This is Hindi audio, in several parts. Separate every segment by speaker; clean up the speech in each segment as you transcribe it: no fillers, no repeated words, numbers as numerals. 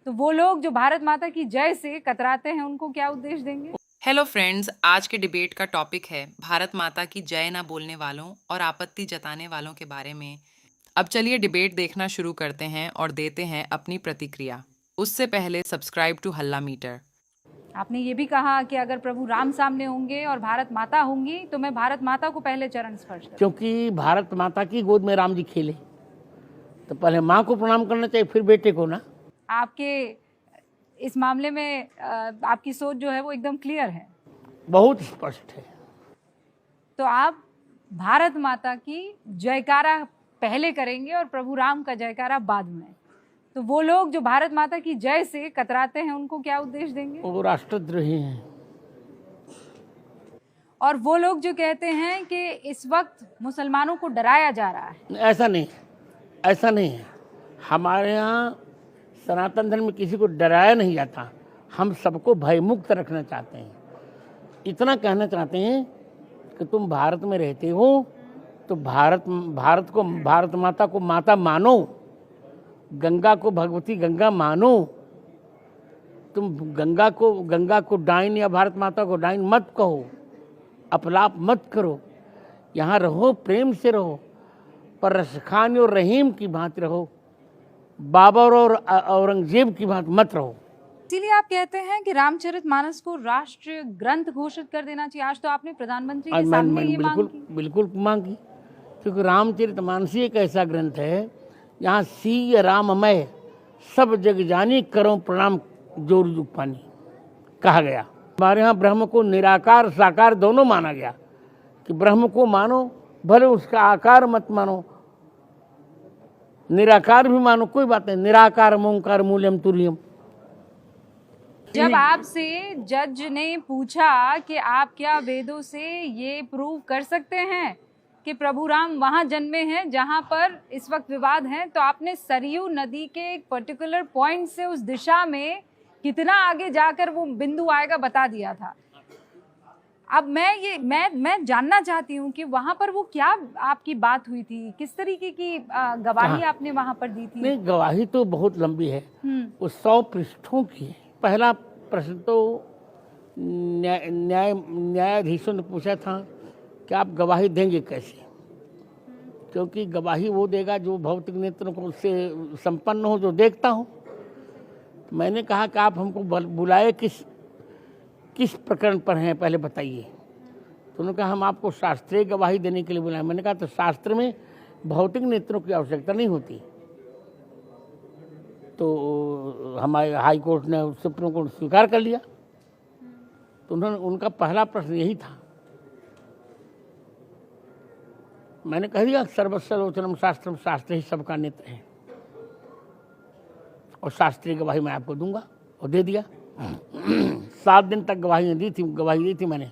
Speaker 1: तो वो लोग जो भारत माता की जय से कतराते हैं उनको क्या उपदेश देंगे?
Speaker 2: हेलो फ्रेंड्स, आज के डिबेट का टॉपिक है भारत माता की जय ना बोलने वालों और आपत्ति जताने वालों के बारे में। अब चलिए डिबेट देखना शुरू करते हैं और देते हैं अपनी प्रतिक्रिया। उससे पहले सब्सक्राइब टू हल्ला मीटर।
Speaker 1: आपने ये भी कहा कि अगर प्रभु राम सामने होंगे और भारत माता होंगी तो मैं भारत माता को पहले चरण स्पर्श करूं।
Speaker 3: क्योंकि भारत माता की गोद में राम जी खेले, तो पहले माँ को प्रणाम करना चाहिए, फिर बेटे को ना।
Speaker 1: आपके इस मामले में आपकी सोच जो है वो एकदम क्लियर है,
Speaker 3: बहुत स्पष्ट है।
Speaker 1: तो आप भारत माता की जयकारा पहले करेंगे और प्रभु राम का जयकारा बाद में। तो वो लोग जो भारत माता की जय से कतराते हैं उनको क्या उपदेश देंगे?
Speaker 3: वो राष्ट्रद्रोही हैं।
Speaker 1: और वो लोग जो कहते हैं कि इस वक्त मुसलमानों को डराया जा रहा है।
Speaker 3: ऐसा नहीं, ऐसा नहीं है। हमारे यहाँ सनातन धर्म में किसी को डराया नहीं जाता। हम सबको भयमुक्त रखना चाहते हैं। इतना कहना चाहते हैं कि तुम भारत में रहते हो तो भारत माता को माता मानो, गंगा को भगवती गंगा मानो। तुम गंगा को डाइन या भारत माता को डाइन मत कहो, अपलाप मत करो। यहाँ रहो, प्रेम से रहो, पर रसखान और रहीम की भांति रहो, बाबर और औरंगजेब की भांति मत रहो।
Speaker 1: इसीलिए आप कहते हैं कि रामचरितमानस को राष्ट्रीय ग्रंथ घोषित कर देना चाहिए। आज तो आपने प्रधानमंत्री के सामने ये मांग की।
Speaker 3: बिल्कुल मांगी, क्योंकि रामचरितमानस ही एक ऐसा ग्रंथ है यहाँ सीय राममय सब जग जानी करो प्रणाम जोर जुग पानी कहा गया। हमारे यहाँ ब्रह्म को निराकार साकार दोनों माना गया कि ब्रह्म को मानो, भले उसका आकार मत मानो, निराकार भी मानो, कोई बात नहीं। निराकार ओंकार मूल्यम तुल्यम।
Speaker 1: जब आपसे जज ने पूछा कि आप क्या वेदों से ये प्रूव कर सकते हैं कि प्रभु राम वहां जन्मे हैं जहां पर इस वक्त विवाद है, तो आपने सरयू नदी के एक पर्टिकुलर पॉइंट से उस दिशा में कितना आगे जाकर वो बिंदु आएगा बता दिया था। अब मैं जानना चाहती हूँ कि वहां पर वो क्या आपकी बात हुई थी, किस तरीके की गवाही आपने वहां पर दी थी?
Speaker 3: नहीं, गवाही तो बहुत लंबी है, वो 100 पृष्ठों की है। पहला प्रश्न तो न्यायाधीशों ने पूछा था कि आप गवाही देंगे कैसे, क्योंकि गवाही वो देगा जो भौतिक नेत्रों को उससे संपन्न हो, जो देखता हो। मैंने कहा कि आप हमको बुलाए किस प्रकरण पर हैं, पहले बताइए। तो उन्होंने कहा हम आपको शास्त्रीय गवाही देने के लिए बुलाए। मैंने कहा तो शास्त्र में भौतिक नेत्रों की आवश्यकता नहीं होती। तो हमारे हाई कोर्ट ने, सुप्रीम कोर्ट स्वीकार कर लिया। तो उनका पहला प्रश्न यही था। मैंने कह दिया सर्वस्वलोचनम शास्त्रम, शास्त्र ही सबका नेत्र है और शास्त्रीय गवाही मैं आपको दूंगा, और दे दिया। 7 दिन तक गवाही दी थी मैंने।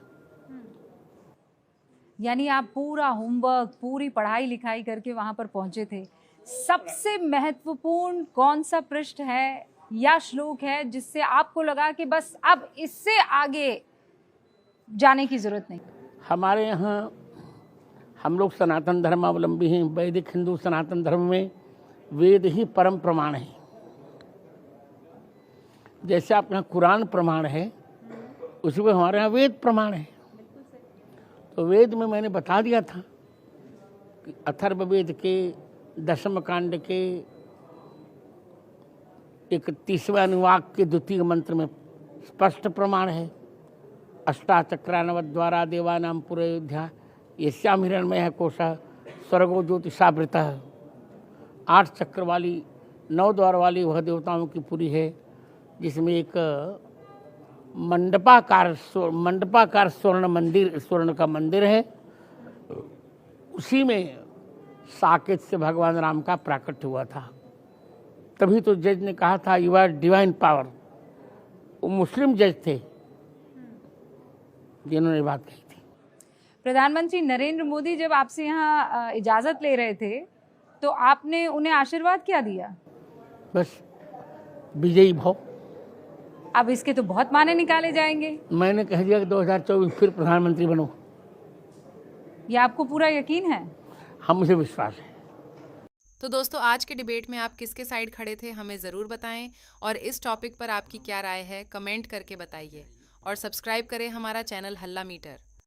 Speaker 1: यानी आप पूरा होमवर्क, पूरी पढ़ाई लिखाई करके वहां पर पहुंचे थे। सबसे महत्वपूर्ण कौन सा पृष्ठ है या श्लोक है जिससे आपको लगा कि बस अब इससे आगे जाने की जरूरत नहीं?
Speaker 3: हमारे यहाँ हम लोग सनातन धर्मावलंबी हैं। वैदिक हिंदू सनातन धर्म में वेद ही परम प्रमाण है। जैसे आपके यहाँ कुरान प्रमाण है, उसी को हमारे यहाँ वेद प्रमाण है। तो वेद में मैंने बता दिया था कि अथर्ववेद के 10वें कांड के 31वें अनुवाक के 2 मंत्र में स्पष्ट प्रमाण है। अष्टाचक्रानवद द्वारा देवानाम पुरयोध्या यस्याम हिरण्मय है कोशः स्वर्गो ज्योतिषावृतः। 8 चक्र वाली 9 द्वार वाली वह देवताओं की पुरी है, जिसमें एक मंडपाकार स्वर्ण का मंदिर है। उसी में साकेत से भगवान राम का प्राकट्य हुआ था। तभी तो जज ने कहा था यू आर डिवाइन पावर। वो मुस्लिम जज थे जिन्होंने बात कही थी।
Speaker 1: प्रधानमंत्री नरेंद्र मोदी जब आपसे यहाँ इजाजत ले रहे थे तो आपने उन्हें आशीर्वाद क्या दिया?
Speaker 3: बस विजयी भव।
Speaker 1: अब इसके तो बहुत माने निकाले जाएंगे।
Speaker 3: मैंने कह दिया कि 2024 फिर प्रधानमंत्री बनो।
Speaker 1: ये आपको पूरा यकीन है?
Speaker 3: हम मुझे विश्वास है।
Speaker 2: तो दोस्तों आज के डिबेट में आप किसके साइड खड़े थे हमें ज़रूर बताएं और इस टॉपिक पर आपकी क्या राय है कमेंट करके बताइए और सब्सक्राइब करें हमारा चैनल हल्ला मीटर।